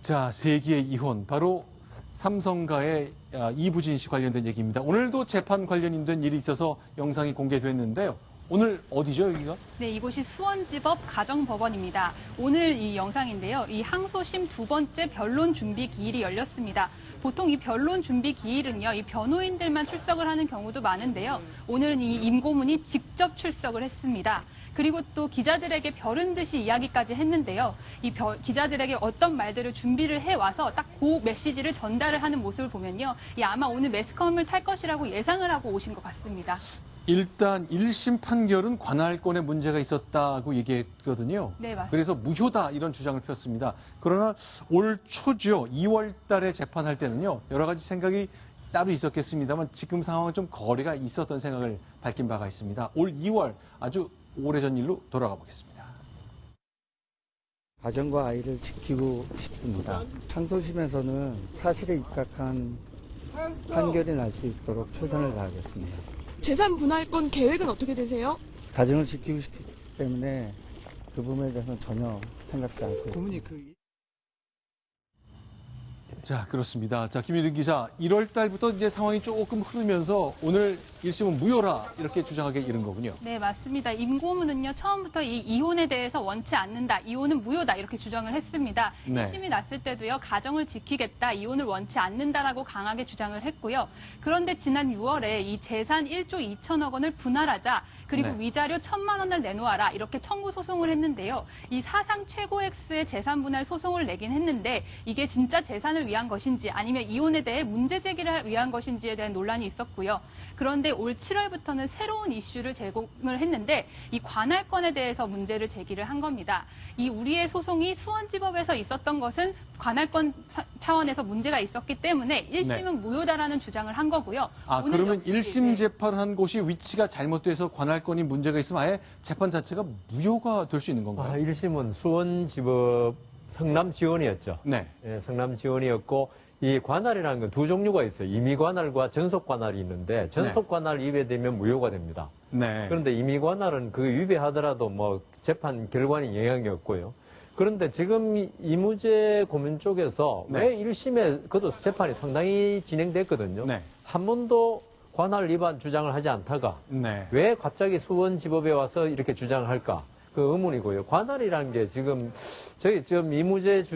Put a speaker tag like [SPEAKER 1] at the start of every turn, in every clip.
[SPEAKER 1] 자, 세기의 이혼, 바로 삼성과의 이부진 씨 관련된 얘기입니다. 오늘도 재판 관련된 일이 있어서 영상이 공개됐는데요. 오늘 어디죠, 여기가?
[SPEAKER 2] 네, 이곳이 수원지법 가정법원입니다. 오늘 이 영상인데요. 이 항소심 두 번째 변론 준비 기일이 열렸습니다. 보통 이 변론 준비 기일은요, 이 변호인들만 출석을 하는 경우도 많은데요. 오늘은 이 임고문이 직접 출석을 했습니다. 그리고 또 기자들에게 별은 듯이 이야기까지 했는데요. 이 기자들에게 어떤 말들을 준비를 해와서 딱 그 메시지를 전달을 하는 모습을 보면요. 아마 오늘 매스컴을 탈 것이라고 예상을 하고 오신 것 같습니다.
[SPEAKER 1] 일단 1심 판결은 관할권에 문제가 있었다고 얘기했거든요.
[SPEAKER 2] 네, 맞습니다.
[SPEAKER 1] 그래서 무효다 이런 주장을 폈습니다. 그러나 올 초죠. 2월 달에 재판할 때는요. 여러 가지 생각이 따로 있었겠습니다만 지금 상황은 좀 거리가 있었던 생각을 밝힌 바가 있습니다. 올 2월 아주 오래전 일로 돌아가 보겠습니다.
[SPEAKER 3] 가정과 아이를 지키고 싶습니다. 항소심에서는 사실에 입각한 판결이 날 수 있도록 최선을 다하겠습니다.
[SPEAKER 4] 재산 분할권 계획은 어떻게 되세요?
[SPEAKER 3] 가정을 지키고 싶기 때문에 그 부분에 대해서는 전혀 생각지 않고 있습니다.
[SPEAKER 1] 자, 그렇습니다. 자, 김일은 기자, 1월 달부터 이제 상황이 조금 흐르면서 오늘 1심은 무효라 이렇게 주장하게 이른 거군요.
[SPEAKER 2] 네, 맞습니다. 임고문은요, 처음부터 이 이혼에 대해서 원치 않는다, 이혼은 무효다 이렇게 주장을 했습니다.
[SPEAKER 1] 네.
[SPEAKER 2] 1심이 났을 때도요, 가정을 지키겠다, 이혼을 원치 않는다라고 강하게 주장을 했고요. 그런데 지난 6월에 이 재산 1조 2천억 원을 분할하자, 그리고
[SPEAKER 1] 네.
[SPEAKER 2] 위자료 1,000만 원을 내놓아라 이렇게 청구 소송을 했는데요. 이 사상 최고 액수의 재산 분할 소송을 내긴 했는데 이게 진짜 재산을 위한 것인지 아니면 이혼에 대해 문제 제기를 위한 것인지에 대한 논란이 있었고요. 그런데 올 7월부터는 새로운 이슈를 제공을 했는데 이 관할권에 대해서 문제를 제기를 한 겁니다. 이 우리의 소송이 수원지법에서 있었던 것은 관할권 차원에서 문제가 있었기 때문에 1심은 무효다라는 주장을 한 거고요.
[SPEAKER 1] 아, 그러면 1심 재판한 곳이 위치가 잘못돼서 관할권이 문제가 있으면 아예 재판 자체가 무효가 될 수 있는 건가요?
[SPEAKER 5] 1심은 수원지법 성남지원이었죠.
[SPEAKER 1] 네.
[SPEAKER 5] 예, 성남지원이었고 이 관할이라는 건 두 종류가 있어요. 임의관할과 전속관할이 있는데 전속관할 위배되면 무효가 됩니다.
[SPEAKER 1] 네.
[SPEAKER 5] 그런데 임의관할은 그 위배하더라도 뭐 재판 결과는 영향이 없고요. 그런데 지금 이무재 고문 쪽에서
[SPEAKER 1] 네.
[SPEAKER 5] 왜 1심에 그것도 재판이 상당히 진행됐거든요.
[SPEAKER 1] 네.
[SPEAKER 5] 한 번도 관할 위반 주장을 하지 않다가
[SPEAKER 1] 네.
[SPEAKER 5] 왜 갑자기 수원지법에 와서 이렇게 주장을 할까? 그 의문이고요. 관할이라는 게 지금 저희 지금 이무재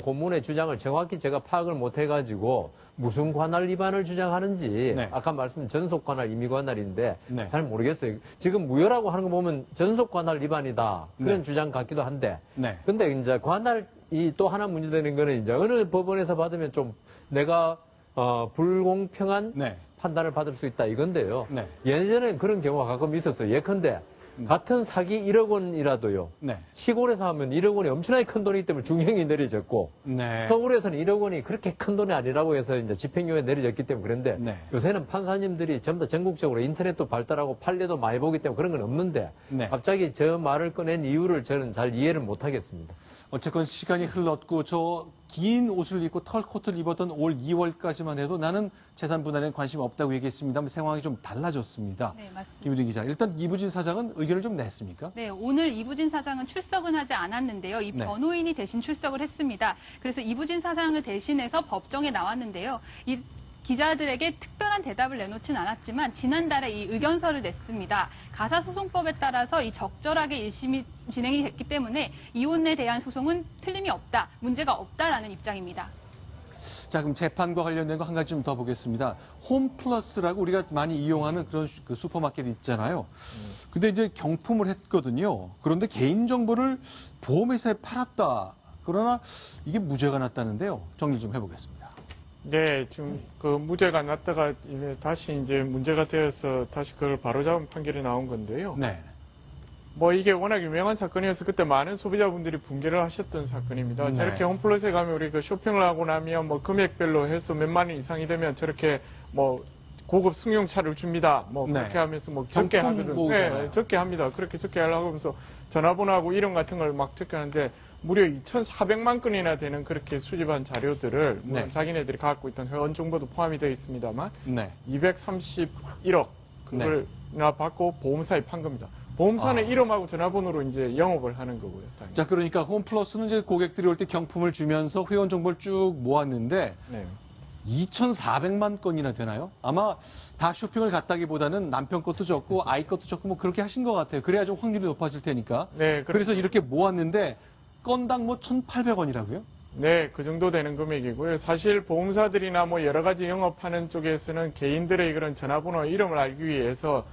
[SPEAKER 5] 고문의 주장을 정확히 제가 파악을 못 해가지고 무슨 관할 위반을 주장하는지
[SPEAKER 1] 네.
[SPEAKER 5] 아까 말씀 전속 관할, 임의 관할인데
[SPEAKER 1] 네.
[SPEAKER 5] 잘 모르겠어요. 지금 무효라고 하는 거 보면 전속 관할 위반이다 그런
[SPEAKER 1] 네.
[SPEAKER 5] 주장 같기도 한데.
[SPEAKER 1] 네.
[SPEAKER 5] 근데 이제 관할이 또 하나 문제되는 거는 이제 어느 법원에서 받으면 좀 내가 불공평한
[SPEAKER 1] 네.
[SPEAKER 5] 판단을 받을 수 있다 이건데요.
[SPEAKER 1] 네.
[SPEAKER 5] 예전엔 그런 경우가 가끔 있었어요. 예컨대 같은 사기 1억 원이라도요.
[SPEAKER 1] 네.
[SPEAKER 5] 시골에서 하면 1억 원이 엄청나게 큰 돈이기 때문에 중형이 내려졌고
[SPEAKER 1] 네.
[SPEAKER 5] 서울에서는 1억 원이 그렇게 큰 돈이 아니라고 해서 이제 집행유예 내려졌기 때문에 그런데
[SPEAKER 1] 네.
[SPEAKER 5] 요새는 판사님들이 전부 다 전국적으로 인터넷도 발달하고 판례도 많이 보기 때문에 그런 건 없는데
[SPEAKER 1] 네.
[SPEAKER 5] 갑자기 저 말을 꺼낸 이유를 저는 잘 이해를 못 하겠습니다.
[SPEAKER 1] 어쨌건 시간이 흘렀고 저 긴 옷을 입고 털코트를 입었던 올 2월까지만 해도 나는 재산 분할에 관심 없다고 얘기했습니다만 상황이 좀 달라졌습니다.
[SPEAKER 2] 네, 맞습니다.
[SPEAKER 1] 김유린 기자, 일단 이부진 사장은 의견을 좀 냈습니까?
[SPEAKER 2] 네, 오늘 이부진 사장은 출석은 하지 않았는데요. 이
[SPEAKER 1] 네.
[SPEAKER 2] 변호인이 대신 출석을 했습니다. 그래서 이부진 사장을 대신해서 법정에 나왔는데요. 이 기자들에게 특별한 대답을 내놓진 않았지만 지난달에 이 의견서를 냈습니다. 가사소송법에 따라서 이 적절하게 1심이 진행이 됐기 때문에 이혼에 대한 소송은 틀림이 없다, 문제가 없다라는 입장입니다.
[SPEAKER 1] 자, 그럼 재판과 관련된 거 한 가지 좀 더 보겠습니다. 홈플러스라고 우리가 많이 이용하는 그런 그 슈퍼마켓 있잖아요. 근데 이제 경품을 했거든요. 그런데 개인정보를 보험회사에 팔았다. 그러나 이게 무죄가 났다는데요. 정리 좀 해보겠습니다.
[SPEAKER 6] 네, 지금 그 무죄가 났다가 다시 이제 문제가 되어서 다시 그걸 바로잡은 판결이 나온 건데요.
[SPEAKER 1] 네.
[SPEAKER 6] 뭐 이게 워낙 유명한 사건이어서 그때 많은 소비자분들이 붕괴를 하셨던 사건입니다.
[SPEAKER 1] 네.
[SPEAKER 6] 저렇게 홈플러스에 가면 우리 그 쇼핑을 하고 나면 뭐 금액별로 해서 몇만 원 이상이 되면 저렇게 뭐 고급 승용차를 줍니다. 뭐
[SPEAKER 1] 네.
[SPEAKER 6] 그렇게 하면서 뭐 적게 하거든. 네, 적게 합니다. 그렇게 적게 하려고 하면서 전화번호하고 이름 같은 걸 막 적게 하는데 무려 2,400만 건이나 되는 그렇게 수집한 자료들을 물론
[SPEAKER 1] 네.
[SPEAKER 6] 자기네들이 갖고 있던 회원 정보도 포함이 되어 있습니다만
[SPEAKER 1] 네.
[SPEAKER 6] 231억 그걸 받고 보험사에 판 겁니다. 보험사는 이름하고 전화번호로 이제 영업을 하는 거고요. 당연히.
[SPEAKER 1] 자, 그러니까 홈플러스는 이제 고객들이 올 때 경품을 주면서 회원 정보를 쭉 모았는데
[SPEAKER 6] 네.
[SPEAKER 1] 2,400만 건이나 되나요? 아마 다 쇼핑을 갔다기보다는 남편 것도 적고 아이 것도 적고 뭐 그렇게 하신 것 같아요. 그래야 좀 확률이 높아질 테니까.
[SPEAKER 6] 네,
[SPEAKER 1] 그래서 이렇게 모았는데 건당 뭐 1,800원이라고요?
[SPEAKER 6] 네, 그 정도 되는 금액이고요. 사실 보험사들이나 뭐 여러 가지 영업하는 쪽에서는 개인들의 그런 전화번호 이름을 알기 위해서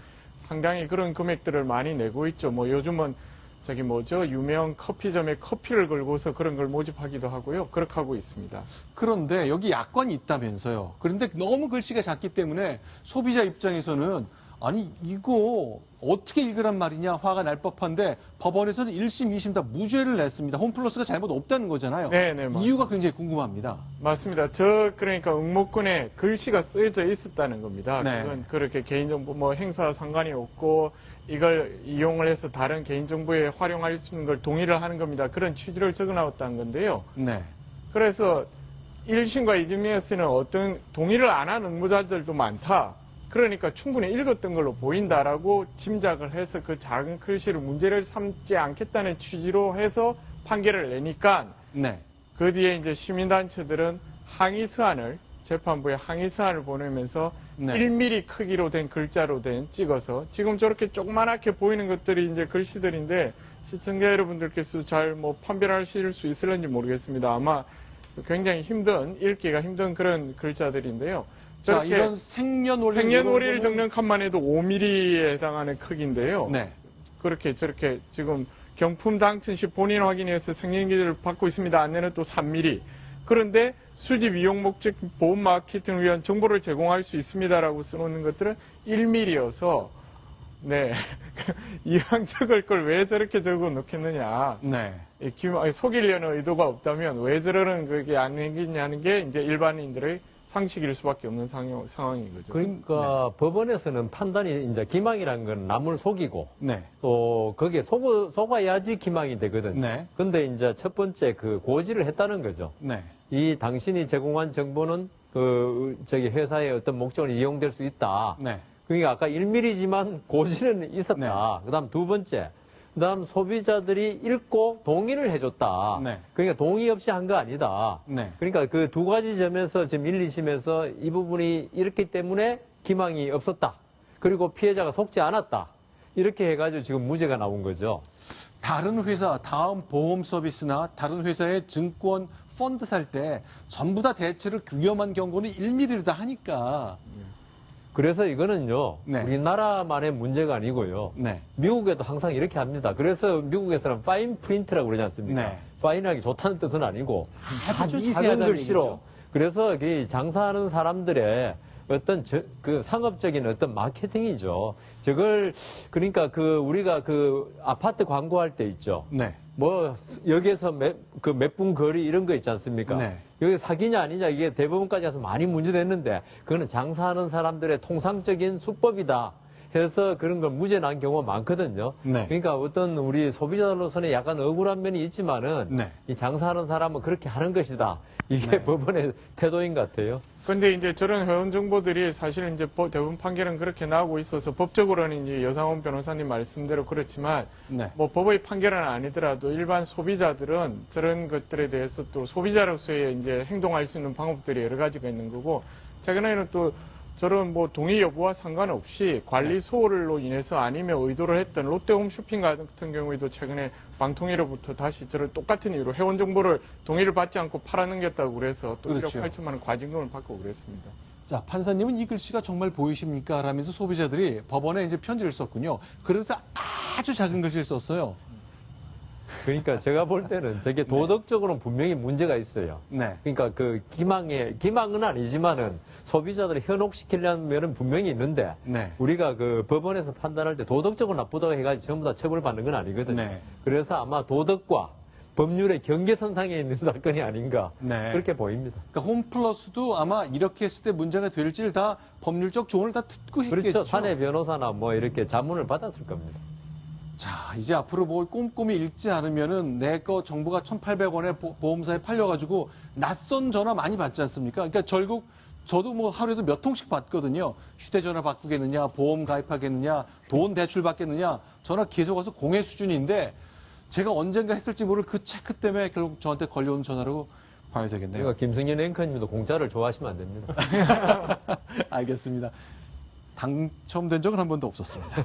[SPEAKER 6] 상당히 그런 금액들을 많이 내고 있죠. 뭐 요즘은 저기 뭐죠? 유명 커피점에 커피를 걸고서 그런 걸 모집하기도 하고요. 그렇게 하고 있습니다.
[SPEAKER 1] 그런데 여기 약관이 있다면서요. 그런데 너무 글씨가 작기 때문에 소비자 입장에서는 아니 이거 어떻게 읽으란 말이냐 화가 날 법한데 법원에서는 1심, 2심 다 무죄를 냈습니다. 홈플러스가 잘못 없다는 거잖아요.
[SPEAKER 6] 네, 네, 맞습니다.
[SPEAKER 1] 이유가 굉장히 궁금합니다.
[SPEAKER 6] 맞습니다. 그러니까 응모권에 글씨가 쓰여져 있었다는 겁니다.
[SPEAKER 1] 네.
[SPEAKER 6] 그건 그렇게 개인정보 뭐 행사 상관이 없고 이걸 이용을 해서 다른 개인정보에 활용할 수 있는 걸 동의를 하는 겁니다. 그런 취지를 적어 나왔다는 건데요.
[SPEAKER 1] 네.
[SPEAKER 6] 그래서 1심과 2심에서는 어떤 동의를 안 한 응모자들도 많다. 그러니까 충분히 읽었던 걸로 보인다라고 짐작을 해서 그 작은 글씨를 문제를 삼지 않겠다는 취지로 해서 판결을 내니까
[SPEAKER 1] 네.
[SPEAKER 6] 그 뒤에 이제 시민단체들은 재판부에 항의 서한을 보내면서
[SPEAKER 1] 네.
[SPEAKER 6] 1mm 크기로 된 글자로 찍어서 지금 저렇게 조그만하게 보이는 것들이 이제 글씨들인데 시청자 여러분들께서 잘 뭐 판별하실 수 있을는지 모르겠습니다. 아마 굉장히 읽기가 힘든 그런 글자들인데요.
[SPEAKER 1] 자, 이런
[SPEAKER 6] 생년월일을 적는 칸만 해도 5mm에 해당하는 크기인데요.
[SPEAKER 1] 네.
[SPEAKER 6] 그렇게 저렇게 지금 경품 당첨 시 본인 확인해서 생년기를 받고 있습니다. 안내는 또 3mm. 그런데 수집 이용 목적 보험 마케팅을 위한 정보를 제공할 수 있습니다라고 써놓는 것들은 1mm여서 네 이왕 적을 걸 왜 저렇게 적어 놓겠느냐.
[SPEAKER 1] 네.
[SPEAKER 6] 속이려는 의도가 없다면 왜 저러는 그게 안 생기냐는 게 이제 일반인들의 상식일 수밖에 없는 상황인 거죠.
[SPEAKER 5] 그러니까 법원에서는 판단이 이제 기망이라는 건 남을 속이고
[SPEAKER 1] 네.
[SPEAKER 5] 또 거기에 속아야지 기망이 되거든요.
[SPEAKER 1] 네.
[SPEAKER 5] 근데 이제 첫 번째 그 고지를 했다는 거죠.
[SPEAKER 1] 네.
[SPEAKER 5] 이 당신이 제공한 정보는 회사의 어떤 목적으로 이용될 수 있다.
[SPEAKER 1] 네.
[SPEAKER 5] 그러니까 아까 1mm지만 고지는 있었다. 그다음 두 번째. 그다음 소비자들이 읽고 동의를 해줬다.
[SPEAKER 1] 네.
[SPEAKER 5] 그러니까 동의 없이 한 거 아니다.
[SPEAKER 1] 네.
[SPEAKER 5] 그러니까 그 두 가지 점에서 지금 1, 2심에서 이 부분이 이렇기 때문에 기망이 없었다. 그리고 피해자가 속지 않았다. 이렇게 해가지고 지금 무죄가 나온 거죠.
[SPEAKER 1] 다른 회사, 다음 보험 서비스나 다른 회사의 증권 펀드 살 때 전부 다 대체로 위험한 경고는 1mm다 하니까.
[SPEAKER 5] 그래서 이거는요,
[SPEAKER 1] 네.
[SPEAKER 5] 우리나라만의 문제가 아니고요.
[SPEAKER 1] 네.
[SPEAKER 5] 미국에도 항상 이렇게 합니다. 그래서 미국에서는 파인 프린트라고 그러지 않습니까?
[SPEAKER 1] 네.
[SPEAKER 5] 파인하기 좋다는 뜻은 아니고 아주 작은
[SPEAKER 1] 미세하다는
[SPEAKER 5] 글씨로.
[SPEAKER 1] 얘기죠.
[SPEAKER 5] 그래서 이 장사하는 사람들의 어떤 그 상업적인 어떤 마케팅이죠. 저걸 그러니까 우리가 아파트 광고할 때 있죠.
[SPEAKER 1] 네.
[SPEAKER 5] 뭐 여기에서 몇 분 거리 이런 거 있지 않습니까?
[SPEAKER 1] 네.
[SPEAKER 5] 여기 사기냐 아니냐 이게 대법원까지 가서 많이 문제됐는데 그거는 장사하는 사람들의 통상적인 수법이다 해서 그런 걸 무죄 난 경우가 많거든요.
[SPEAKER 1] 네.
[SPEAKER 5] 그러니까 어떤 우리 소비자로서는 약간 억울한 면이 있지만은
[SPEAKER 1] 네.
[SPEAKER 5] 이 장사하는 사람은 그렇게 하는 것이다. 이게
[SPEAKER 1] 네.
[SPEAKER 5] 법원의 태도인 것 같아요.
[SPEAKER 6] 근데 이제 저런 회원 정보들이 사실 이제 대부분 판결은 그렇게 나오고 있어서 법적으로는 이제 여상원 변호사님 말씀대로 그렇지만
[SPEAKER 1] 네.
[SPEAKER 6] 뭐 법의 판결은 아니더라도 일반 소비자들은 저런 것들에 대해서 또 소비자로서의 이제 행동할 수 있는 방법들이 여러 가지가 있는 거고 최근에는 또 저런 뭐 동의 여부와 상관없이 관리 소홀로 인해서 아니면 의도를 했던 롯데홈쇼핑 같은 경우에도 최근에 방통위로부터 다시 저런 똑같은 이유로 회원 정보를 동의를 받지 않고 팔아넘겼다고 그래서 또
[SPEAKER 1] 그렇죠.
[SPEAKER 6] 1억 8천만 원 과징금을 받고 그랬습니다.
[SPEAKER 1] 자, 판사님은 이 글씨가 정말 보이십니까? 라면서 소비자들이 법원에 이제 편지를 썼군요. 그래서 아주 작은 글씨를 썼어요.
[SPEAKER 5] 그러니까 제가 볼 때는 저게 도덕적으로는 분명히 문제가 있어요.
[SPEAKER 1] 네.
[SPEAKER 5] 그러니까 기망은 아니지만은 소비자들을 현혹시키려는 면은 분명히 있는데
[SPEAKER 1] 네.
[SPEAKER 5] 우리가 법원에서 판단할 때 도덕적으로 나쁘다고 해가지고 전부 다 처벌받는 건 아니거든요.
[SPEAKER 1] 네.
[SPEAKER 5] 그래서 아마 도덕과 법률의 경계선상에 있는 사건이 아닌가
[SPEAKER 1] 네.
[SPEAKER 5] 그렇게 보입니다.
[SPEAKER 1] 그러니까 홈플러스도 아마 이렇게 했을 때 문제가 될지를 다 법률적 조언을 다 듣고 했겠죠.
[SPEAKER 5] 그렇죠. 사내 변호사나 뭐 이렇게 자문을 받았을 겁니다.
[SPEAKER 1] 자, 이제 앞으로 뭐 꼼꼼히 읽지 않으면은 내 거 정보가 1,800원에 보험사에 팔려가지고 낯선 전화 많이 받지 않습니까? 그러니까 결국 저도 뭐 하루에도 몇 통씩 받거든요. 휴대전화 바꾸겠느냐, 보험 가입하겠느냐, 돈 대출 받겠느냐, 전화 계속 와서 공회 수준인데 제가 언젠가 했을지 모를 그 체크 때문에 결국 저한테 걸려온 전화라고 봐야 되겠네요.
[SPEAKER 5] 그러니까 김승현 앵커님도 공짜를 좋아하시면 안 됩니다.
[SPEAKER 1] 알겠습니다. 당첨된 적은 한 번도 없었습니다.